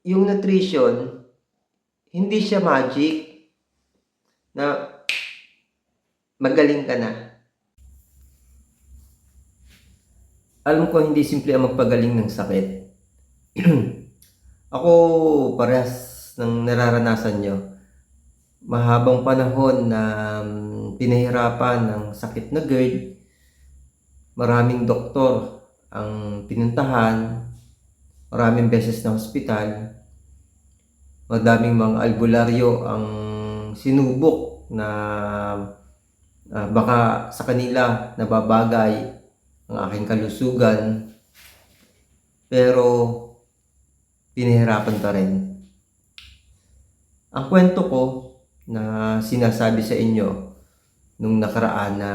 yung nutrition, hindi siya magic na magaling ka na. Alam ko hindi simple ang magpagaling ng sakit. Ako, parehas ng nararanasan nyo. Mahabang panahon na pinahirapan ng sakit na GERD. Maraming doktor ang pinuntahan, maraming beses na hospital, madaming mga albularyo ang sinubok na baka sa kanila nababagay ang aking kalusugan, pero pinahirapan pa rin. Ang kwento ko na sinasabi sa inyo nung nakaraan na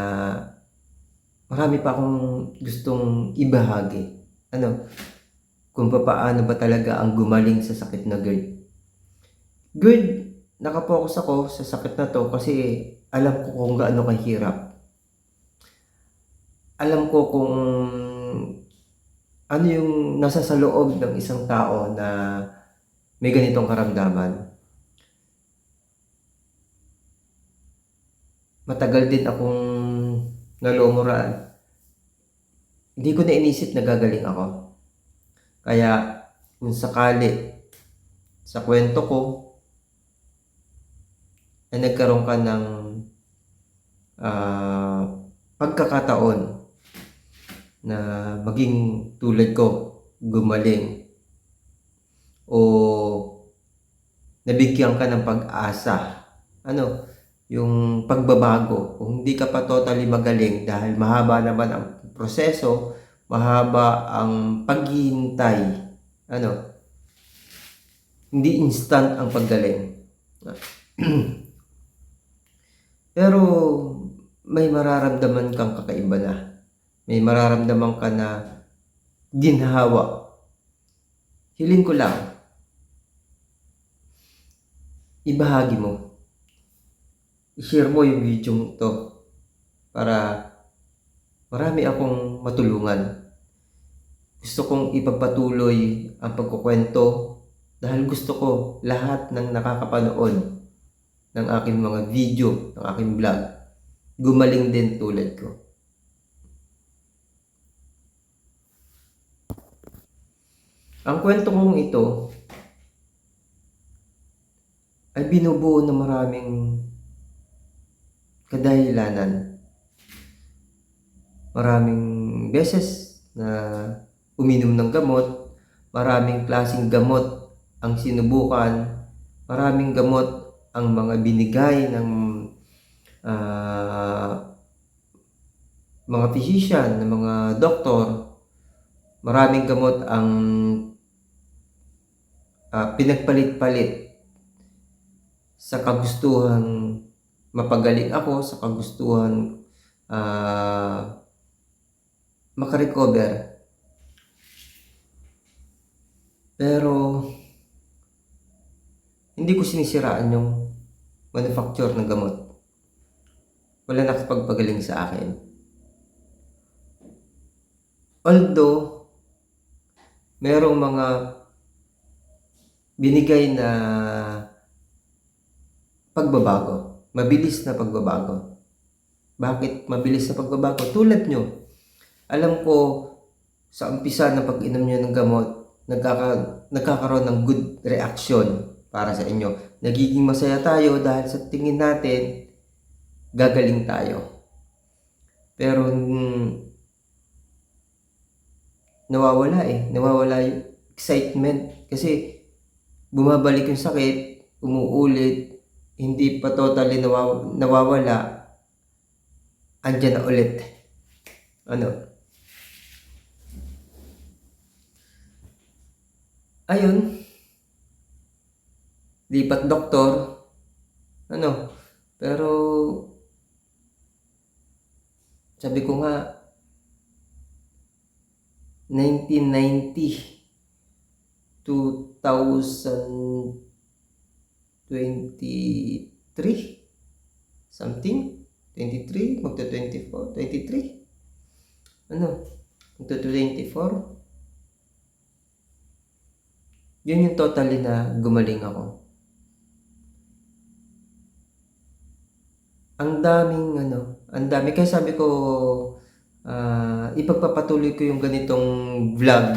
marami pa akong gustong ibahagi. Kung paano ba talaga ang gumaling sa sakit na GERD. GERD, nakapokus ako sa sakit na to kasi alam ko kung gaano kahirap. Alam ko kung ano yung nasa sa loob ng isang tao na may ganitong karamdaman. Matagal din akong nalumuran. Hindi ko na inisip na gagaling ako. Kaya kung sakali sa kwento ko ay nagkaroon ka ng pagkakataon na maging tulad ko, gumaling, o nabigyan ka ng pag-asa, yung pagbabago. Kung hindi ka pa totally magaling dahil mahaba naman ang proseso, mahaba ang paghihintay, hindi instant ang paggaling. Pero may mararamdaman kang kakaiba na. May mararamdaman ka na ginhawa. Hiling ko lang, ibahagi mo. I-share mo yung video to para marami akong matulungan. Gusto kong ipagpatuloy ang pagkukwento dahil gusto ko lahat ng nakakapanood ng aking mga video, ng aking vlog, gumaling din tulad ko. Ang kwento kong ito ay binubuo ng maraming kadahilanan. Maraming beses na uminom ng gamot, maraming klaseng gamot ang sinubukan, maraming gamot ang mga binigay ng mga physician, ng mga doktor, maraming gamot ang pinagpalit-palit sa kagustuhan mapagaling ako, sa kagustuhan makarecover. Pero hindi ko sinisiraan yung manufacturer ng gamot. Wala nakapagpagaling sa akin. Although merong mga binigay na pagbabago, mabilis na pagbabago. Bakit mabilis na pagbabago? Tulad nyo, alam ko sa umpisa ng pag-inom nyo ng gamot, nagkakaroon ng good reaction para sa inyo. Nagiging masaya tayo dahil sa tingin natin, gagaling tayo. Pero nawawala yung excitement kasi bumabalik yung sakit, umuulit, hindi pa totally nawawala, andyan na ulit. Ayun, lipat doktor, pero sabi ko nga, 1990, 2023, something, 23, magta-24, 23, magta-24, Yun yung totally na gumaling ako. Ang dami kaya sabi ko, ipagpapatuloy ko yung ganitong vlog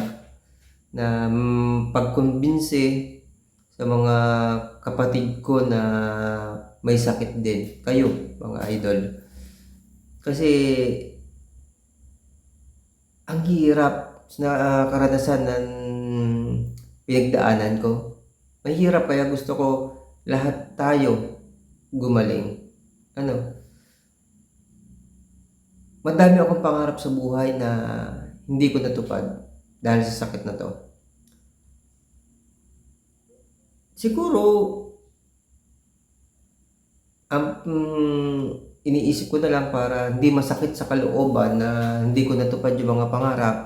na pagkumbinsi sa mga kapatid ko na may sakit din. Kayo, mga idol. Kasi ang hirap na karanasan ng pinagdaanan ko. Mahirap kaya gusto ko lahat tayo gumaling. Madami akong pangarap sa buhay na hindi ko natupad dahil sa sakit na to. Siguro, iniisip ko na lang para hindi masakit sa kalooban na hindi ko natupad yung mga pangarap.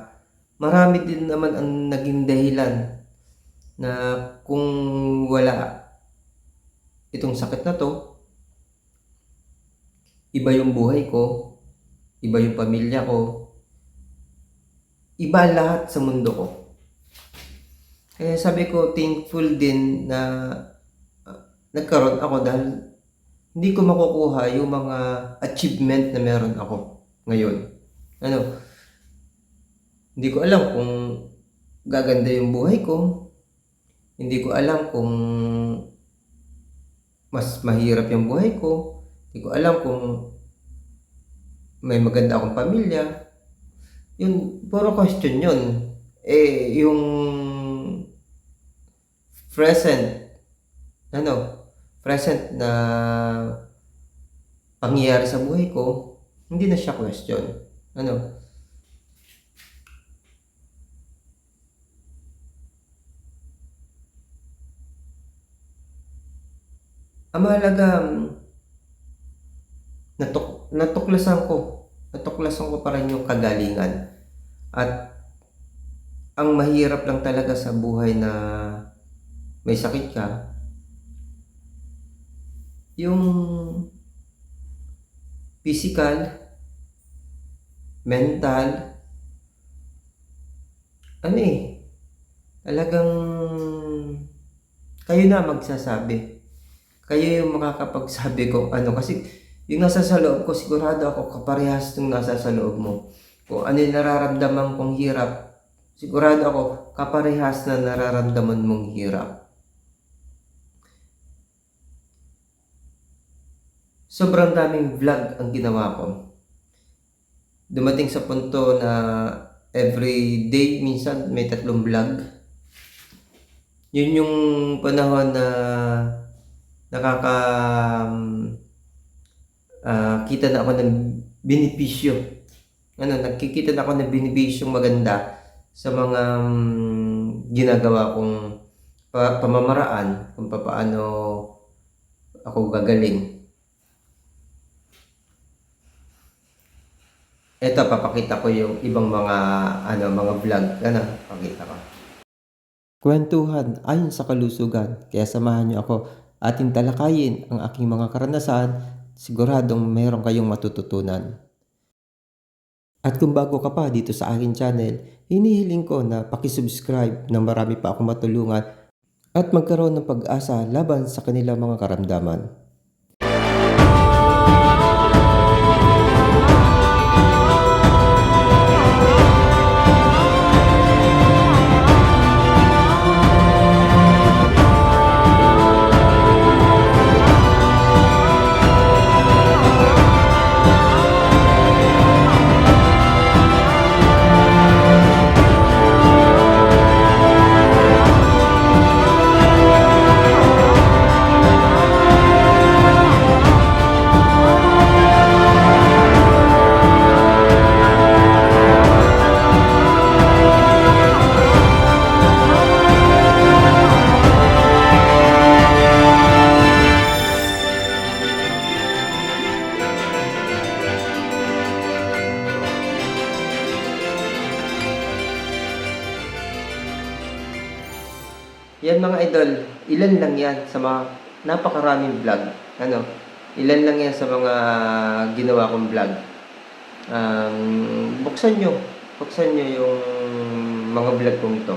Marami din naman ang naging dahilan na kung wala itong sakit na to, iba yung buhay ko, iba yung pamilya ko, iba lahat sa mundo ko. Kaya sabi ko, thankful din na nagkaroon ako dahil hindi ko makukuha yung mga achievement na meron ako ngayon. Hindi ko alam kung gaganda yung buhay ko. Hindi ko alam kung mas mahirap yung buhay ko. Hindi ko alam kung may maganda akong pamilya. Yun, puro question yun. Yung present na pangyayari sa buhay ko, hindi na siya question. Ang mahalaga, natuklasan ko pa rin yung kagalingan. At ang mahirap lang talaga sa buhay na may sakit ka, yung physical, mental, talagang kayo na magsasabi. Kayo yung makakapagsabi ko kasi yung nasa sa loob ko, sigurado ako kaparehas ng nasa sa loob mo. Kung ano yung nararamdaman kong hirap, sigurado ako kaparehas na nararamdaman mong hirap. Sobrang daming vlog ang ginawa ko. Dumating sa punto na every day, minsan may 3 vlog. Yun yung panahon na kita na ako ng benepisyo. Nagkikita na ako ng benepisyong maganda sa mga ginagawa kong pamamaraan kung paano ako gagaling. Ito, papakita ko yung ibang mga vlog. Pakita ko. Kwentuhan ayon sa kalusugan. Kaya samahan niyo ako ating talakayin ang aking mga karanasan. Siguradong meron kayong matututunan. At kung bago ka pa dito sa aking channel, hinihiling ko na pakisubscribe na marami pa akong matulungan at magkaroon ng pag-asa laban sa kanilang mga karamdaman. Yan mga idol, ilan lang yan sa mga napakaraming vlog. Ilan lang yan sa mga ginawa kong vlog. Buksan nyo yung mga vlog kong ito.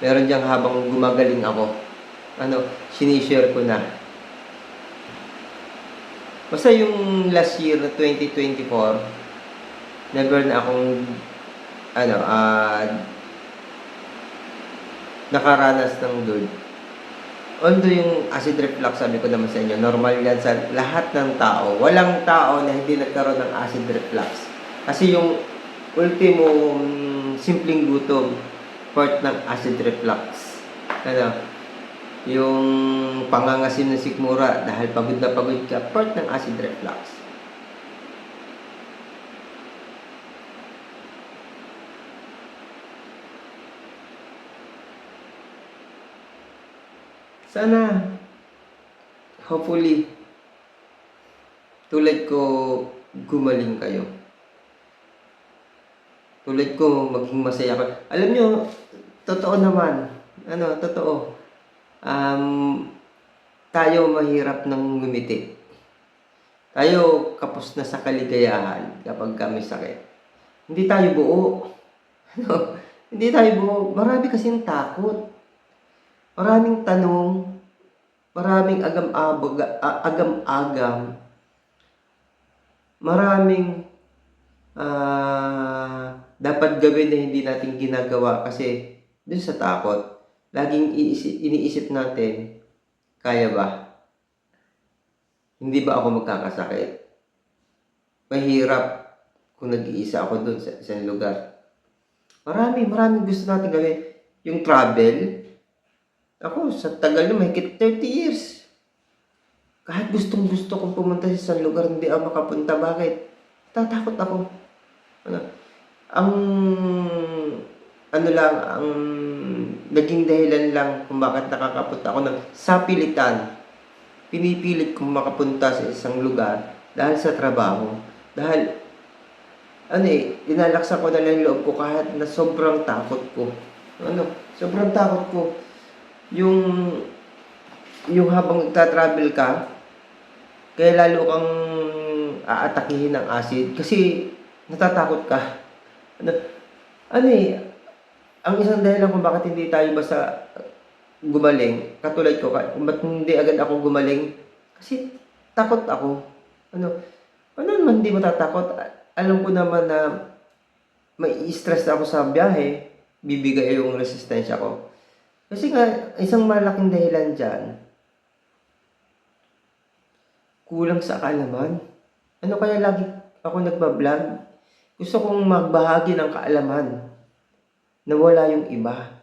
Meron diyang habang gumagaling ako. Sinishare ko na. Basta yung last year na 2024, never na akong ano, nakaranas ng GERD. Although yung acid reflux, sabi ko naman sa inyo, normal yan sa lahat ng tao. Walang tao na hindi nagkaroon ng acid reflux. Kasi yung ultimo simpleng gutom, part ng acid reflux. Yung pangangasim ng sikmura dahil pagod na pagod ka, part ng acid reflux. Sana, hopefully, tulad ko, gumaling kayo. Tulad ko, maging masaya ka. Alam nyo, totoo naman. Totoo. Tayo mahirap nang ngumiti. Tayo kapos na sa kaligayahan kapag kami sakit. Hindi tayo buo. Hindi tayo buo. Marami kasing takot. Maraming tanong, maraming agam-agam, maraming dapat gawin na hindi natin ginagawa kasi dun sa takot, laging iniisip natin, kaya ba? Hindi ba ako magkakasakit? Mahirap kung nag-iisa ako dun sa isang lugar. Maraming gusto natin gawin. Yung travel, ako, sa tagal na, mahigit 30 years. Kahit gustong-gusto kong pumunta sa isang lugar, hindi ako makapunta. Bakit? Tatakot ako. Ang naging dahilan lang kung bakit nakakapunta ako ng sapilitan. Pinipilit kong makapunta sa isang lugar dahil sa trabaho. Dahil, inalaksa ko na lang yung loob ko kahit na sobrang takot ko. Sobrang takot ko. Yung habang nagta-travel ka, kaya lalo kang aatakihin ng acid kasi natatakot ka. Ang isang dahilan kung bakit hindi tayo basta gumaling, katulad ko, ba't hindi agad ako gumaling? Kasi takot ako. Ano naman hindi matatakot? Alam ko naman na may stress ako sa biyahe, bibigay yung resistensya ko. Kasi nga, isang malaking dahilan dyan, kulang sa kaalaman. Kaya lagi ako nagbablog? Gusto kong magbahagi ng kaalaman na wala yung iba.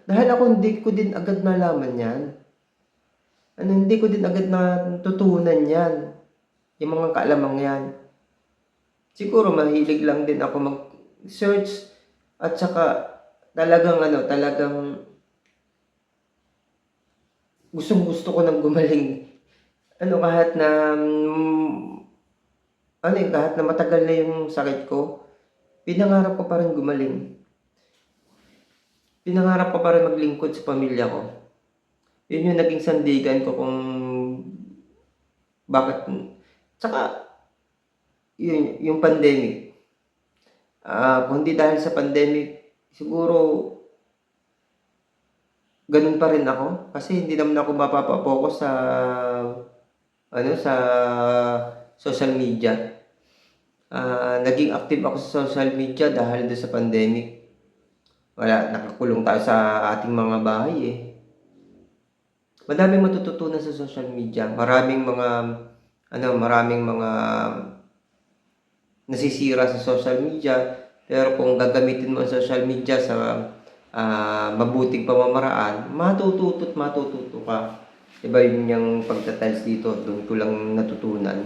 Dahil ako hindi ko din agad nalaman yan. Hindi ko din agad natutunan yan. Yung mga kaalamang yan. Siguro mahilig lang din ako mag-search at saka talagang gustong-gusto ko nang gumaling. Kahit na kahit na matagal na yung sakit ko, pinangarap ko pa rin gumaling. Pinangarap ko pa rin maglingkod sa pamilya ko. Yun yung naging sandigan ko kung bakit. Tsaka, yung pandemic. Kung hindi dahil sa pandemic, siguro ganun pa rin ako kasi hindi naman ako mapapapokus sa sa social media. Naging active ako sa social media dahil doon sa pandemic. Nakakulong tayo sa ating mga bahay eh. Madaming matututunan sa social media. Maraming mga nasisira sa social media, pero kung gagamitin mo ang social media sa mabuting pamamaraan, matututo ka. Diba yun yung pagtatiles dito, doon ko lang natutunan.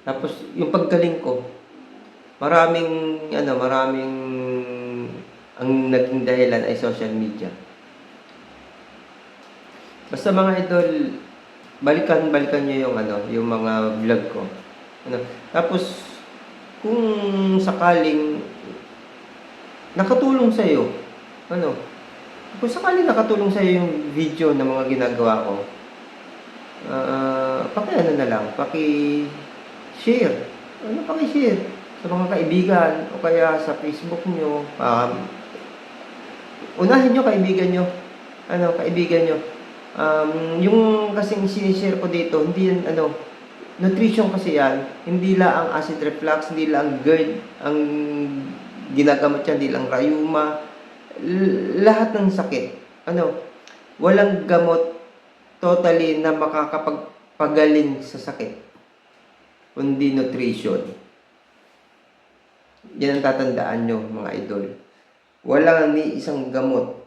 Tapos yung paggaling ko, maraming ang naging dahilan ay social media. Basta mga idol, balikan nyo yung mga vlog ko. Tapos kung sakaling nakatulong sa iyo, kung sakaling nakatulong sa iyo yung video na mga ginagawa ko, paki-share. Paki-share sa mga kaibigan o kaya sa Facebook nyo. Unahin nyo, kaibigan nyo. Kaibigan nyo. Yung kasing sinishare ko dito, hindi yan, nutrition kasi yan. Hindi lang ang acid reflux, hindi lang GERD, ang ginagamot yan, hindi lang rayuma. Lahat ng sakit. Walang gamot totally na makakapagpagaling sa sakit, kundi nutrition. Yan ang tatandaan nyo, mga idol. Walang ni isang gamot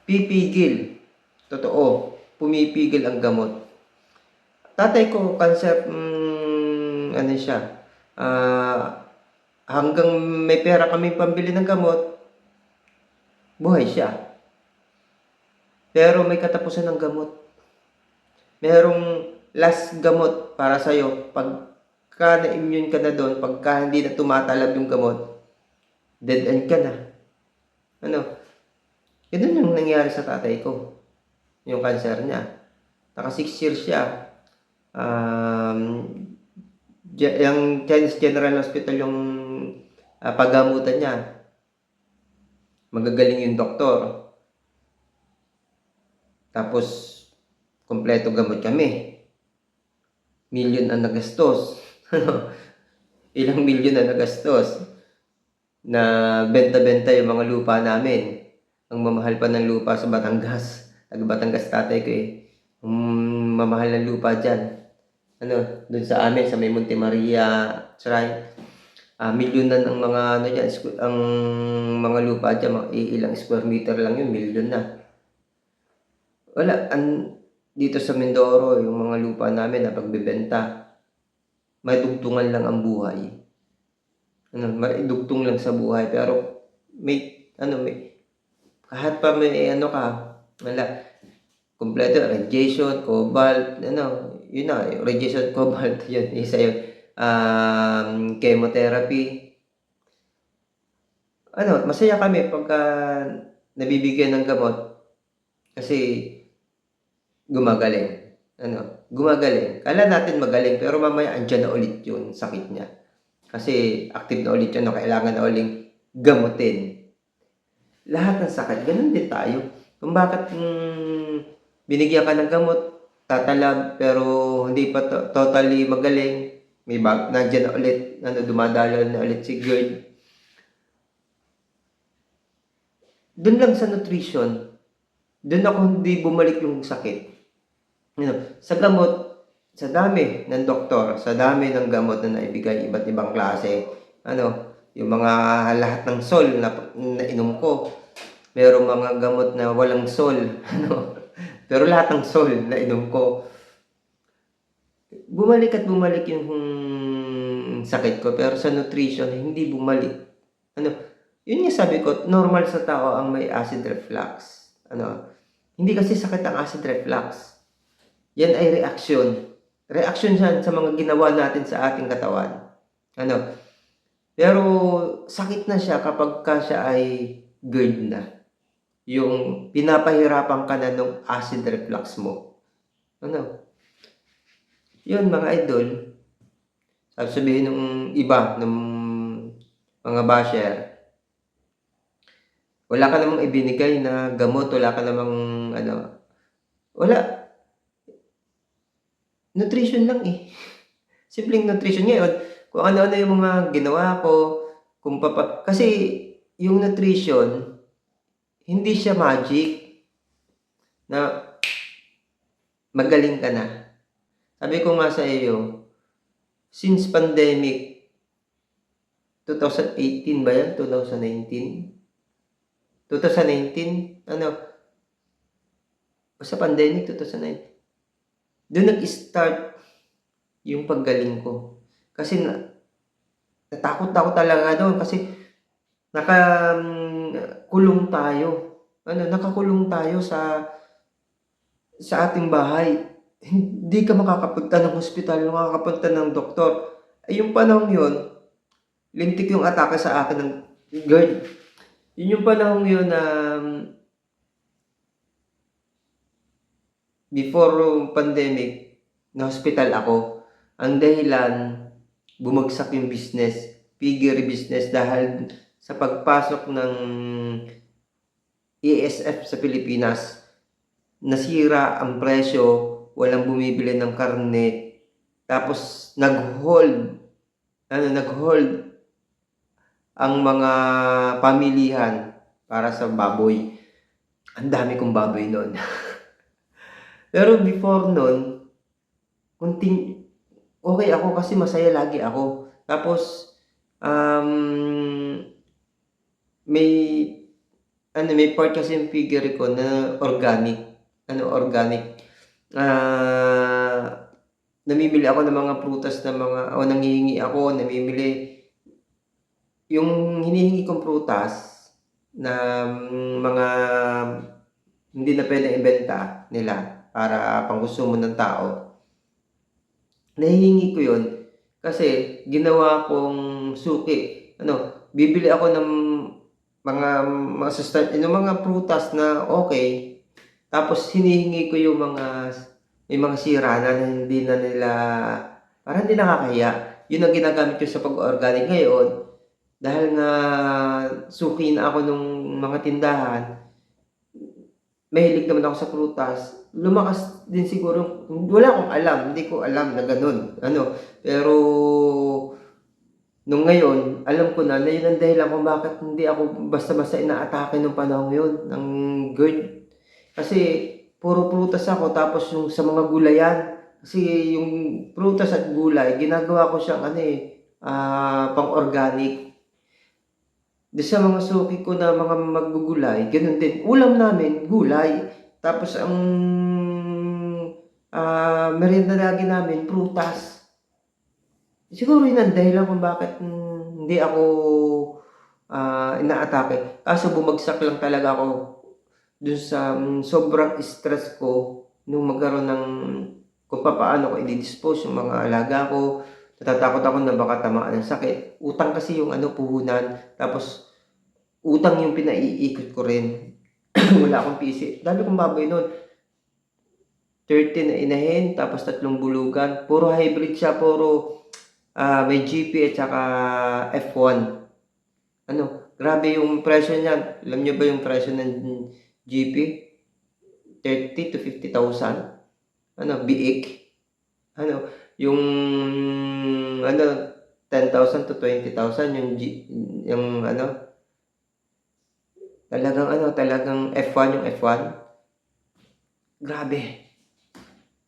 pipigil. Totoo, pumipigil ang gamot. Tatay ko, cancer, siya, hanggang may pera kami pambili ng gamot, buhay siya. Pero may katapusan ng gamot. Merong last gamot para sa'yo. Pagka na-immune ka na doon, pagka hindi na tumatalab yung gamot, dead end ka na. Ganun yung nangyari sa tatay ko. Yung cancer niya. Naka 6 years siya. Yung Chinese General Hospital yung paggamutan niya. Magagaling yung doktor. Tapos, kompleto gamot kami. Milyon ang nagastos. Ilang milyon ang nagastos. Na benta-benta yung mga lupa namin. Ang mamahal pa ng lupa sa Batangas. Taga-Batangas tatay ko eh. Mamahal ng lupa dyan. Doon sa amin, sa may Monte Maria Shrine. Milyonan ang mga dyan, ang mga lupa dyan, ilang square meter lang yun, milyon na. Wala, dito sa Mindoro, yung mga lupa namin na pagbebenta, may dugtungan lang ang buhay. May dugtong lang sa buhay, pero may kahit pa may wala, kompleto, radiation, cobalt, yun na, radiation, cobalt, yun, isa yun, chemotherapy. Masaya kami pagka nabibigyan ng gamot, kasi gumagaling. Gumagaling. Kala natin magaling, pero mamaya andyan na ulit yung sakit niya. Kasi active na ulit yun, kailangan na uling gamutin. Lahat ng sakit, ganun din tayo. Kung bakit binigyan ka ng gamot, tatalab, pero hindi pa totally magaling, may nandiyan na ulit, dumadalo na ulit si GERD. Doon lang sa nutrition, doon ako hindi bumalik yung sakit. Sa gamot, sa dami ng doktor, sa dami ng gamot na naibigay, iba't ibang klase, yung mga lahat ng sol na inom ko, merong mga gamot na walang sol, pero lahat ng sol na inom ko, bumalik at bumalik yung sakit ko, pero sa nutrition, hindi bumalik. Yun yung sabi ko, normal sa tao ang may acid reflux. Hindi kasi sakit ang acid reflux. Yan ay reaction. Reaction yan sa mga ginawa natin sa ating katawan. Pero sakit na siya kapag siya ay GERD na. Yung pinapahirapan ka na ng acid reflux mo. Yun mga idol. Sabihin ng iba, ng mga basher, wala ka namang ibinigay na gamot, wala ka namang wala. Nutrition lang eh. Simpleng nutrition. Ngayon, kung ano-ano yung mga ginawa ko, kasi yung nutrition, hindi siya magic na magaling ka na. Sabi ko nga sa iyo, since pandemic, 2018 ba yan? 2019? 2019? Basta pandemic, 2019. Doon nag-start yung paggaling ko. Kasi natakot ako talaga doon kasi nakakulong tayo. Nakakulong tayo sa ating bahay. Hindi ka makakapunta ng hospital, makakapunta ng doktor. Yung panahon yun, lintik yung atake sa akin ng GERD. Yun yung panahon yun na before pandemic, na-hospital ako. Ang dahilan, bumagsak yung business, piggery business dahil sa pagpasok ng ESF sa Pilipinas. Nasira ang presyo, walang bumibili ng karne, tapos nag-hold ang mga pamilihan para sa baboy. Ang dami kong baboy noon. Pero before noon, okay ako kasi masaya lagi ako. Tapos, may may part kasi yung figure ko na organic. Organic. Namimili ako ng mga prutas nanghihingi ako, namimili. Yung hinihingi kong prutas na mga hindi na pwedeng ibenta nila para pangkonsumo ng tao, nahihingi ko yun kasi ginawa kong suki. Bibili ako ng mga prutas na okay, tapos hinihingi ko yung may mga sira na hindi na nila, parang hindi nakakahiya. Yun ang ginagamit ko sa pag-organic ngayon. Dahil nga suki na ako nung mga tindahan, mahilig naman ako sa prutas, lumakas din siguro. Wala akong alam, hindi ko alam na ganun. Pero nung ngayon, alam ko na yun ang dahilan kung bakit hindi ako basta-basta inaatake nung panahon yun ng GERD. Kasi puro prutas ako, tapos yung sa mga gulayan, kasi yung prutas at gulay, ginagawa ko siyang pang-organic. Sa mga suki ko na mga maggugulay, ganun din. Ulam namin, gulay. Tapos ang merienda lagi namin, prutas. Siguro yun ang dahilan kung bakit hindi ako inaatake. Kaso bumagsak lang talaga ako dun sa sobrang stress ko nung magkaroon ng kung paano ko i-dispose yung mga alaga ko. Natatakot ako na baka tamaan ng sakit. Utang kasi yung puhunan. Tapos utang yung pinaiikot ko rin. Wala akong PC. Dami kong baboy nun. 13 na inahin, tapos 3 bulugan. Puro hybrid siya, puro may GP at saka F1. Grabe yung presyo niyan. Alam niyo ba yung presyo ng GP? 30 to 50,000. Biik. Yung 10,000 to 20,000 yung talagang F1 yung F1. Grabe.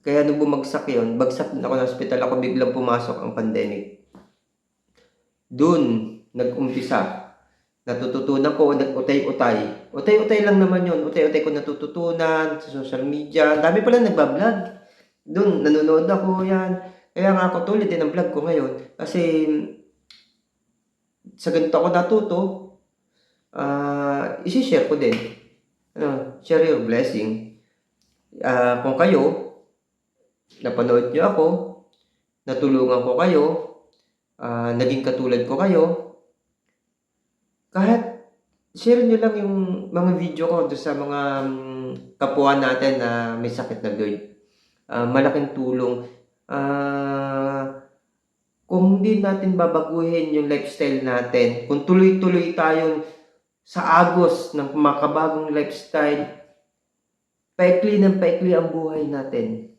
Kaya nung bumagsak yun, bagsak din ako ng hospital. Ako biglang pumasok ang pandemic. Doon nag-umpisa. Natututunan ko, nag-utay-utay. Utay-utay lang naman yun. Utay-utay ko natututunan sa social media. Dami pala nagbablog. Doon, nanonood ako yan. Kaya nga ako tuloy din ang vlog ko ngayon. Kasi sa ganito ako natuto, isi-share ko din. Share your blessing. Kung kayo, napanood nyo ako, natulungan ko kayo, naging katulad ko kayo, kahit share nyo lang yung mga video ko doon sa mga kapwa natin na may sakit na GERD. Malaking tulong. Kung hindi natin babaguhin yung lifestyle natin, kung tuloy-tuloy tayong sa agos ng makabagong lifestyle, paikli ng paikli ang buhay natin.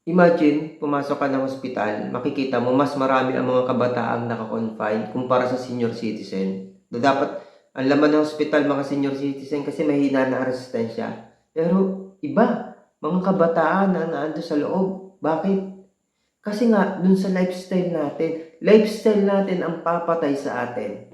Imagine, pumasok ka ng ospital, makikita mo mas marami ang mga kabataang naka-confine kumpara sa senior citizen. Dapat ang laman ng ospital mga senior citizen kasi mahina na resistensya. Pero iba, mga kabataan na naando sa loob. Bakit? Kasi nga, dun sa lifestyle natin ang papatay sa atin.